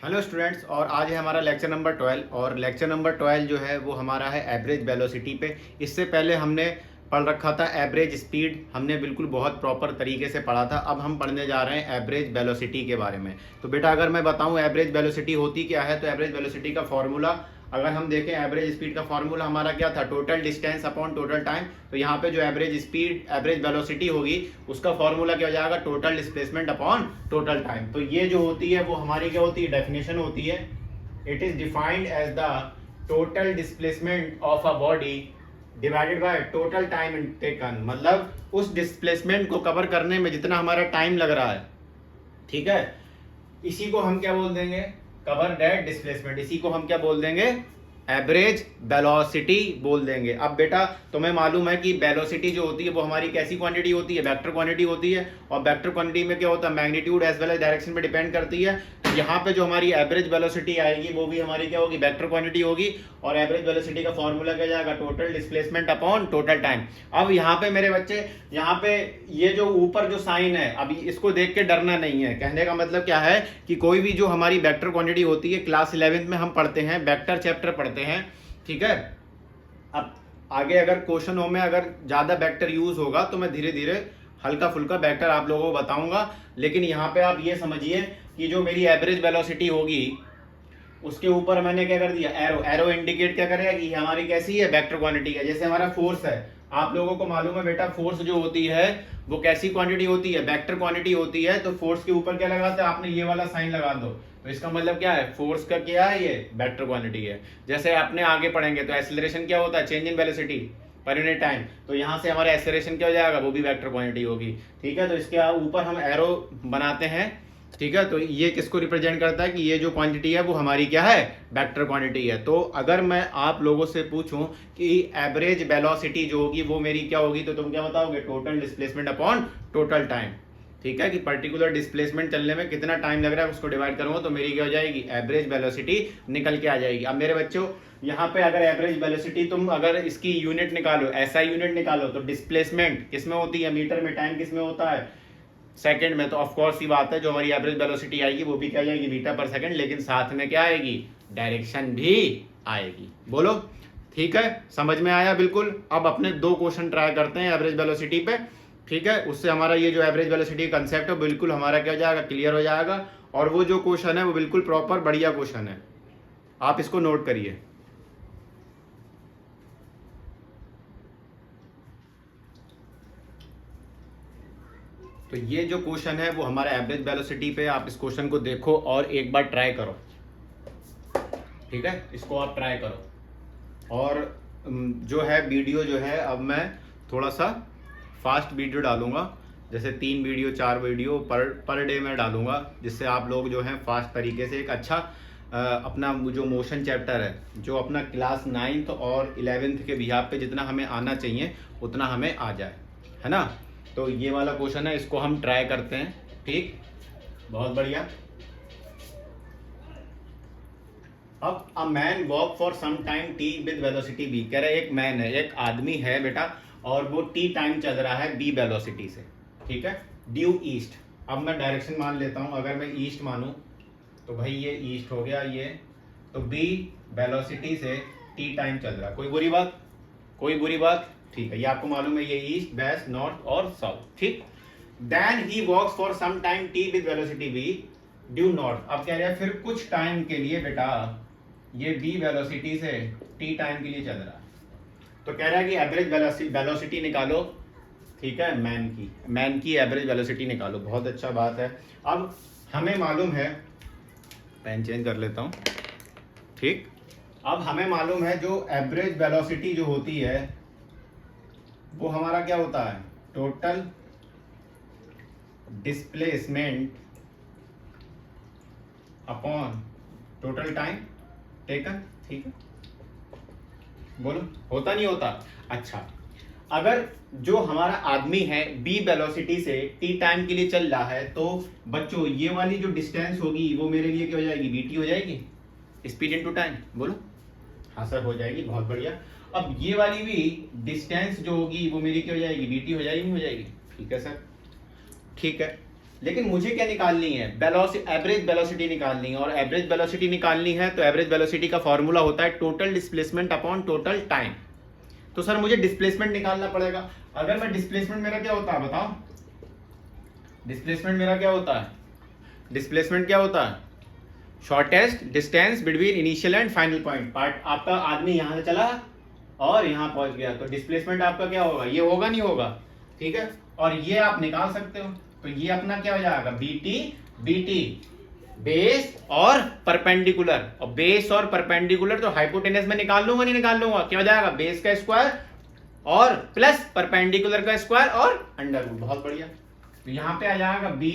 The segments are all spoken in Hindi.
हेलो स्टूडेंट्स, और आज है हमारा लेक्चर नंबर 12। और लेक्चर नंबर 12 जो है वो हमारा है एवरेज वेलोसिटी पे। इससे पहले हमने पढ़ रखा था एवरेज स्पीड, हमने बिल्कुल बहुत प्रॉपर तरीके से पढ़ा था। अब हम पढ़ने जा रहे हैं एवरेज वेलोसिटी के बारे में। तो बेटा अगर मैं बताऊं एवरेज वेलोसिटी होती क्या है, तो एवरेज वेलोसिटी का फॉर्मूला अगर हम देखें, एवरेज स्पीड का फॉर्मूला हमारा क्या था, total distance upon total time. तो यहाँ पे जो एवरेज स्पीड एवरेज वेलोसिटी होगी उसका फॉर्मूला क्या हो जाएगा, total displacement upon total time. तो ये जो होती है वो हमारी क्या होती है, डेफिनेशन होती है। It is defined as the total displacement of a body divided by total time taken, मतलब उस डिस्प्लेसमेंट को कवर करने में जितना हमारा टाइम लग रहा है, ठीक है, इसी को हम क्या बोल देंगे, कवर डेट डिस्प्लेसमेंट। इसी को हम क्या बोल देंगे, एवरेज वेलोसिटी बोल देंगे। अब बेटा तुम्हें मालूम है कि वेलोसिटी जो होती है वो हमारी कैसी क्वांटिटी होती है, वेक्टर क्वांटिटी होती है। और वेक्टर क्वांटिटी में क्या होता है, magnitude as well as direction पे डिपेंड करती है। यहाँ पे जो हमारी एवरेज वेलोसिटी आएगी वो भी हमारी क्या होगी, वेक्टर क्वांटिटी होगी। और एवरेज वेलोसिटी का फॉर्मूला क्या जाएगा, total displacement upon total time. अब यहाँ पे मेरे बच्चे, यहाँ पे ये जो ऊपर जो साइन है, अभी इसको देख के डरना नहीं है। कहने का मतलब क्या है कि कोई भी जो हमारी वेक्टर क्वांटिटी होती है, क्लास 11th में हम पढ़ते हैं, वेक्टर चैप्टर पढ़ते हैं, ठीक है। अब आगे अगर क्वेश्चनों में अगर ज्यादा वेक्टर यूज होगा तो मैं धीरे धीरे हल्का फुल्का वेक्टर आप लोगों को बताऊंगा। लेकिन यहाँ पे आप ये समझिए कि जो मेरी एवरेज वेलोसिटी होगी उसके ऊपर मैंने क्या कर दिया, एरो। एरो इंडिकेट क्या करेगा कि हमारी कैसी है, वेक्टर क्वांटिटी है। जैसे हमारा फोर्स है, आप लोगों को मालूम है बेटा, फोर्स जो होती है वो कैसी क्वांटिटी होती है, वेक्टर क्वांटिटी होती है। तो फोर्स के ऊपर क्या लगाते हैं, आपने ये वाला साइन लगा दो, तो इसका मतलब क्या है, फोर्स का क्या है, ये वेक्टर क्वांटिटी है। जैसे आपने आगे पढ़ेंगे तो एक्सीलरेशन क्या होता है, change in velocity per unit time. तो यहाँ से हमारा एक्सीलरेशन क्या हो जाएगा, वो भी वेक्टर क्वांटिटी होगी, ठीक है। तो इसके ऊपर हम एरो बनाते हैं, ठीक है। तो ये किसको रिप्रेजेंट करता है कि ये जो क्वांटिटी है वो हमारी क्या है, वेक्टर क्वांटिटी है। तो अगर मैं आप लोगों से पूछूं कि एवरेज वेलोसिटी जो होगी वो मेरी क्या होगी, तो तुम क्या बताओगे, total displacement upon total time, ठीक है। कि पर्टिकुलर डिस्प्लेसमेंट चलने में कितना टाइम लग रहा है उसको डिवाइड करूंगा तो मेरी क्या हो जाएगी, एवरेज वेलोसिटी निकल के आ जाएगी। अब मेरे बच्चों यहाँ पे अगर एवरेज वेलोसिटी तुम अगर इसकी यूनिट निकालो, ऐसा यूनिट निकालो, तो डिस्प्लेसमेंट किसमें होती है, मीटर में, टाइम किसमें होता है, सेकंड में। तो ऑफ कोर्स ये बात है, जो हमारी एवरेज वेलोसिटी आएगी वो भी क्या आएगी, मीटर पर सेकंड, लेकिन साथ में क्या आएगी, डायरेक्शन भी आएगी। बोलो ठीक है, समझ में आया बिल्कुल। अब अपने दो क्वेश्चन ट्राई करते हैं एवरेज वेलोसिटी पे, ठीक है। उससे हमारा ये जो एवरेज वेलोसिटी कंसेप्ट है बिल्कुल हमारा क्या हो जाएगा, क्लियर हो जाएगा। और वो जो क्वेश्चन है वो बिल्कुल प्रॉपर बढ़िया क्वेश्चन है, आप इसको नोट करिए। तो ये जो क्वेश्चन है वो हमारा एवरेज वेलोसिटी पे, आप इस क्वेश्चन को देखो और एक बार ट्राई करो, ठीक है। इसको आप ट्राई करो। और जो है वीडियो जो है, अब मैं थोड़ा सा फास्ट वीडियो डालूंगा, जैसे 3 वीडियो 4 वीडियो पर डे में डालूंगा, जिससे आप लोग जो है फास्ट तरीके से एक अच्छा अपना जो मोशन चैप्टर है, जो अपना क्लास 9th और 11th के बिहार पे जितना हमें आना चाहिए उतना हमें आ जाए, है ना। तो ये वाला क्वेश्चन है, इसको हम ट्राई करते हैं, ठीक, बहुत बढ़िया। अब a man walk for some time t with velocity v, कह रहे एक मैन है, एक आदमी है बेटा, और वो टी टाइम चल रहा है बी वेलोसिटी से, ठीक है, ड्यू ईस्ट। अब मैं डायरेक्शन मान लेता हूं, अगर मैं ईस्ट मानूं तो भाई ये ईस्ट हो गया ये, तो बी वेलोसिटी से टी टाइम चल रहा है, कोई बुरी बात, कोई बुरी बात, ठीक है। ये आपको मालूम है, ये ईस्ट, वेस्ट, नॉर्थ और साउथ, ठीक। Then he walks for some time t with velocity v due north. अब कह रहे हैं फिर कुछ टाइम के लिए बेटा ये बी वेलोसिटी से टी टाइम के लिए चल रहा है। तो कह रहा है कि एवरेज वेलोसिटी निकालो, ठीक है, मैन की एवरेज वेलोसिटी निकालो। बहुत अच्छा बात है। अब हमें मालूम है, पेन चेंज कर लेता हूं, ठीक। अब हमें मालूम है जो एवरेज वेलोसिटी जो होती है वो हमारा क्या होता है, total displacement upon total time taken, ठीक है। बोलो होता नहीं होता। अच्छा, अगर जो हमारा आदमी है बी वेलोसिटी से टी टाइम के लिए चल रहा है, तो बच्चों ये वाली जो डिस्टेंस होगी वो मेरे लिए क्या हो जाएगी, बीटी हो जाएगी, स्पीड इनटू टाइम। बोलो हाँ सर हो जाएगी, बहुत बढ़िया। अब ये वाली भी डिस्टेंस जो होगी वो मेरी क्या हो जाएगी, बीटी हो जाएगी, नहीं हो जाएगी, ठीक है सर, ठीक है। लेकिन मुझे क्या निकालनी है, एवरेज वेलोसिटी निकालनी है। और एवरेज वेलोसिटी निकालनी है तो एवरेज वेलोसिटी का फॉर्मूला होता है total displacement upon total time. तो सर मुझे डिस्प्लेसमेंट निकालना पड़ेगा। अगर मैं डिस्प्लेसमेंट मेरा क्या होता है बताओ, डिस्प्लेसमेंट मेरा क्या होता है, डिस्प्लेसमेंट क्या होता है, shortest distance between initial and final point. Part आपका आदमी यहां से चला और यहां पहुंच गया, तो डिस्प्लेसमेंट आपका क्या होगा, ये होगा नहीं होगा, ठीक है। और ये आप निकाल सकते हो, तो ये अपना क्या हो जाएगा, बीटी बेस और परपेंडिकुलर। और बेस और परपेंडिकुलर तो हाइपोटेनस में निकाल लूंगा, नहीं निकाल लूंगा, क्या हो जाएगा, बेस का स्क्वायर और प्लस परपेंडिकुलर का स्क्वायर और अंडर रूट। बहुत बढ़िया। तो यहां पे आ जाएगा बी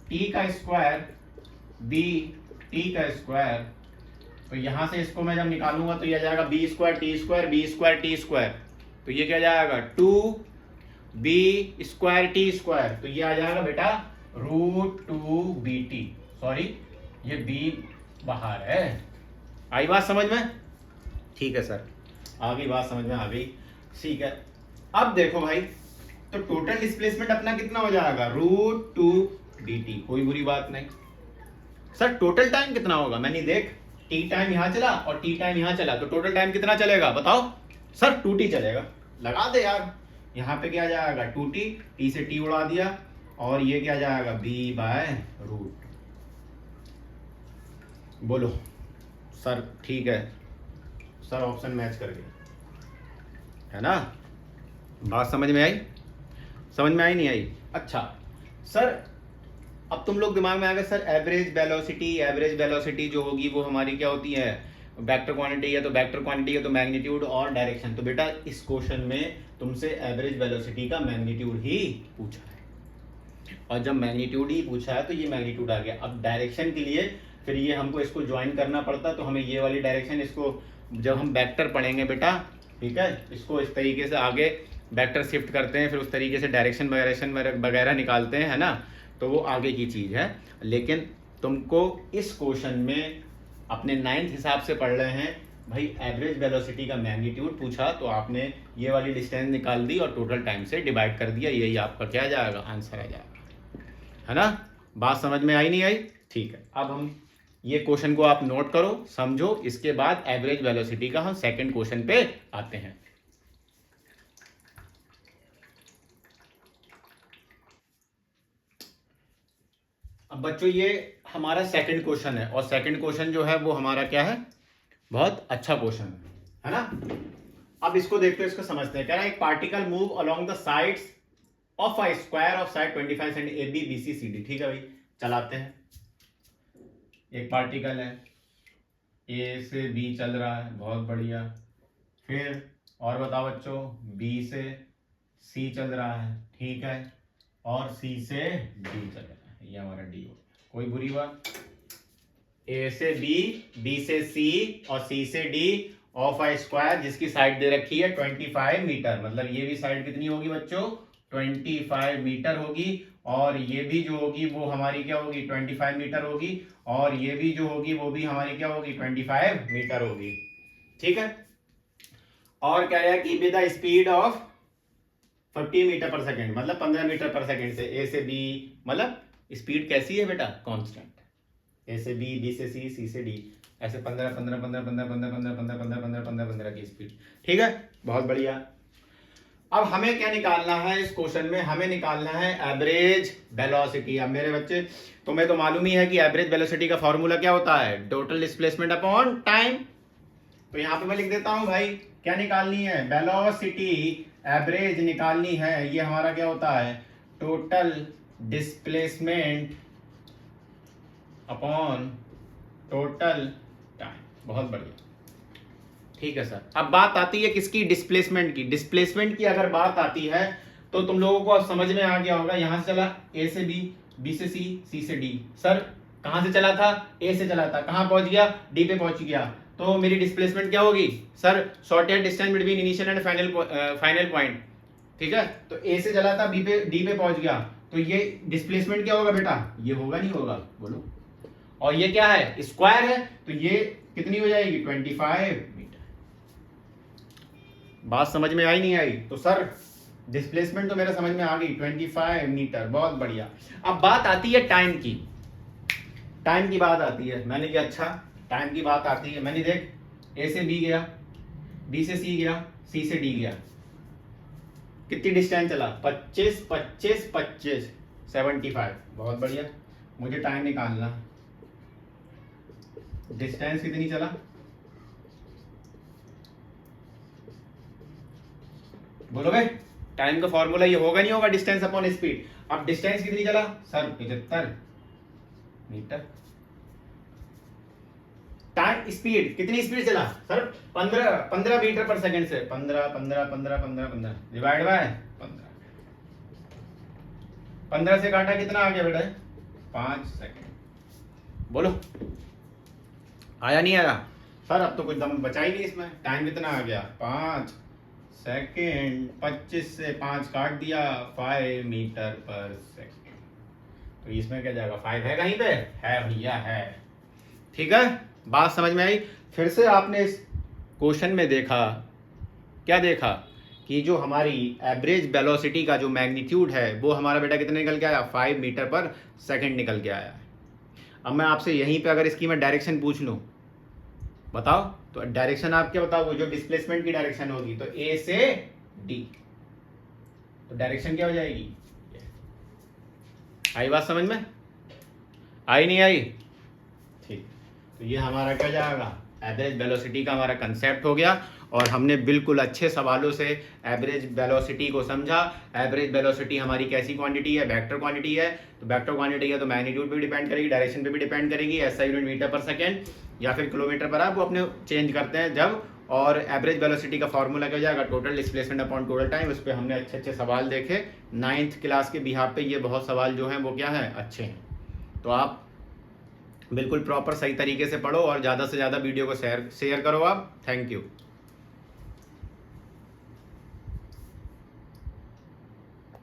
टी का स्क्वायर, बी टी का स्क्वायर। तो यहां से इसको मैं जब निकालूंगा तो ये आ जाएगा v square t square, v square t square. तो ये क्या जाएगा, 2b स्क्वायर टी स्क्वायर। तो ये आ जाएगा बेटा √2bt। सॉरी ये b बाहर है। आई बात समझ में, ठीक है सर, आ गई बात समझ में, आ गई, ठीक है। अब देखो भाई, तो टोटल डिस्प्लेसमेंट अपना कितना हो जाएगा, √2bt। कोई बुरी बात नहीं। सर टोटल टाइम कितना होगा, मैंने देख टी टाइम यहां चला और टी टाइम यहां चला, तो टोटल टाइम कितना चलेगा बताओ। सर 2t चलेगा, लगा दे यार। यहां पे क्या जाएगा 2t, टी से t उड़ा दिया, और ये क्या जाएगा b/√। बोलो सर, ठीक है सर, ऑप्शन मैच कर गया है ना। बात समझ में आई, समझ में आई नहीं आई। अच्छा सर, अब तुम लोग दिमाग में आ गया सर एवरेज वेलोसिटी जो होगी वो हमारी क्या होती है, वेक्टर क्वांटिटी है। तो वेक्टर क्वांटिटी है तो मैग्नीट्यूड और डायरेक्शन। तो बेटा इस क्वेश्चन में तुमसे एवरेज वेलोसिटी का मैग्नीट्यूड ही पूछा है, और जब मैग्नीट्यूड ही पूछा है तो ये मैग्नीट्यूड आ गया। अब डायरेक्शन के लिए फिर ये हमको इसको ज्वाइन करना पड़ता, तो हमें ये वाली डायरेक्शन, इसको जब हम वेक्टर पढ़ेंगे बेटा, ठीक है, इसको इस तरीके से आगे वेक्टर शिफ्ट करते हैं, फिर उस तरीके से डायरेक्शन वगैरह निकालते हैं, है ना। तो वो आगे की चीज़ है, लेकिन तुमको इस क्वेश्चन में अपने 9th हिसाब से पढ़ रहे हैं भाई, एवरेज वेलोसिटी का मैग्नीट्यूड पूछा तो आपने ये वाली डिस्टेंस निकाल दी और टोटल टाइम से डिवाइड कर दिया, यही आपका क्या जाएगा, आंसर आ जाएगा, है ना। बात समझ में आई नहीं आई, ठीक है। अब हम ये क्वेश्चन को आप नोट करो, समझो, इसके बाद एवरेज वेलोसिटी का हम सेकंड क्वेश्चन पे आते हैं। अब बच्चों ये हमारा सेकंड क्वेश्चन है, और सेकंड क्वेश्चन जो है वो हमारा क्या है, बहुत अच्छा क्वेश्चन है ना। अब इसको देखते हैं, इसको समझते हैं। कह रहा है एक particle move along the sides of a square of side 25 centi AB BC CD। ठीक है भाई, चलाते हैं। एक पार्टिकल है, A से B चल रहा है, बहुत बढ़िया। फिर और बताओ बच्चों, B से C चल रहा है, ठीक है, और C से D चल रहा है, ये हमारा D हो गया। कोई बुरी बात, A से B, B से C और C से D ऑफ अ स्क्वायर जिसकी साइड दे रखी है 25 मीटर। मतलब ये भी साइड कितनी होगी बच्चों, 25 मीटर होगी, और ये भी जो होगी वो हमारी क्या होगी, 25 मीटर होगी, और ये भी जो होगी वो भी हमारी क्या होगी, 25 मीटर होगी, ठीक है। और कह रहा है कि with the speed of 50 metre per second, मतलब 15 मीटर पर सेकेंड से A से B, मतलब स्पीड कैसी है बेटा, कांस्टेंट। A से B, B से C, C से D, ऐसे 15 15 15 15 15 15 15 15 15 15 15 की स्पीड, ठीक है, बहुत बढ़िया। अब हमें क्या निकालना है इस क्वेश्चन में, हमें निकालना है एवरेज वेलोसिटी। अब मेरे बच्चे तुम्हें तो मालूम ही है कि एवरेज वेलोसिटी का फॉर्मूला क्या होता है, टोटल डिस्प्लेसमेंट अपॉन टाइम। तो यहां पे मैं लिख देता हूं भाई, क्या निकालनी है, वेलोसिटी एवरेज निकालनी है। ये हमारा क्या होता है, total displacement upon total time. बहुत बढ़िया, ठीक है सर। अब बात आती है किसकी, डिस्प्लेसमेंट की। डिस्प्लेसमेंट की अगर बात आती है तो तुम लोगों को अब समझ में आ गया होगा, यहां से चला A से B, B से C, C से D। सर कहां से चला था, A से चला था, कहां पहुंच गया, D पे पहुंच गया, तो मेरी डिस्प्लेसमेंट क्या होगी sir, shortest distance between initial and final point, ठीक है। तो A से चला था, B पे D पे पहुंच गया, तो ये डिस्प्लेसमेंट क्या होगा बेटा, ये होगा नहीं होगा, बोलो। और ये क्या है, स्क्वायर है, तो ये कितनी हो जाएगी, 25 मीटर। बात समझ में आई नहीं आई, तो सर डिस्प्लेसमेंट तो मेरे समझ में आ गई 25 मीटर, बहुत बढ़िया। अब बात आती है टाइम की, टाइम की बात आती है। मैंने कहा अच्छा टाइम की बात आती है, मैंने देख ए से बी गया, बी से सी गया, सी से डी गया, कितनी डिस्टेंस चला 25 25 25 75, बहुत बढ़िया। मुझे टाइम निकालना, डिस्टेंस कितनी चला, बोलोगे? टाइम का फॉर्मूला ये होगा नहीं होगा, डिस्टेंस अपॉन स्पीड। अब डिस्टेंस कितनी चला सर 75 मीटर। टाइम स्पीड कितनी स्पीड चला सर 15 मीटर पर सेकंड से 15 15 15 15 15 डिवाइड बाय 15 से काटा कितना आ गया बेटा 5 सेकंड। बोलो आया नहीं आया सर? अब तो कुछ दम बचा ही नहीं इसमें। टाइम कितना आ गया 5 सेकंड, 25 से 5 काट दिया 5 मीटर पर सेकंड। तो इसमें क्या जाएगा 5 है कहीं पे? है भैया है। ठीक है, बात समझ में आई? फिर से आपने इस क्वेश्चन में देखा, क्या देखा कि जो हमारी एवरेज वेलोसिटी का जो मैग्नीट्यूड है वो हमारा बेटा कितने निकल के आया 5 मीटर पर सेकंड निकल के आया। अब मैं आपसे यहीं पे अगर इसकी मैं डायरेक्शन पूछ लूं, बताओ तो डायरेक्शन आप क्या बताओ, वो जो डिस्प्लेसमेंट की डायरेक्शन होगी तो ए से डी, तो डायरेक्शन क्या हो जाएगी? आई बात समझ में? आई नहीं आई? ठीक, तो ये हमारा क्या जाएगा एवरेज वेलोसिटी का हमारा कंसेप्ट हो गया, और हमने बिल्कुल अच्छे सवालों से एवरेज वेलोसिटी को समझा। एवरेज वेलोसिटी हमारी कैसी क्वांटिटी है? वेक्टर क्वांटिटी है। तो वेक्टर क्वांटिटी है तो मैग्नीट्यूड पे भी डिपेंड करेगी, डायरेक्शन पे भी डिपेंड करेगी। SI unit metre per second या फिर किलोमीटर पर, आप वो अपने चेंज करते हैं जब। और एवरेज वेलोसिटी का फॉर्मूला क्या हो जाएगा? Total displacement upon total time. उस पर हमने अच्छे अच्छे सवाल देखे 9th क्लास के बिहाफ पे। ये बहुत सवाल जो हैं वो क्या है अच्छे हैं। तो आप बिल्कुल प्रॉपर सही तरीके से पढ़ो और ज़्यादा से ज़्यादा वीडियो को शेयर करो आप। Thank you.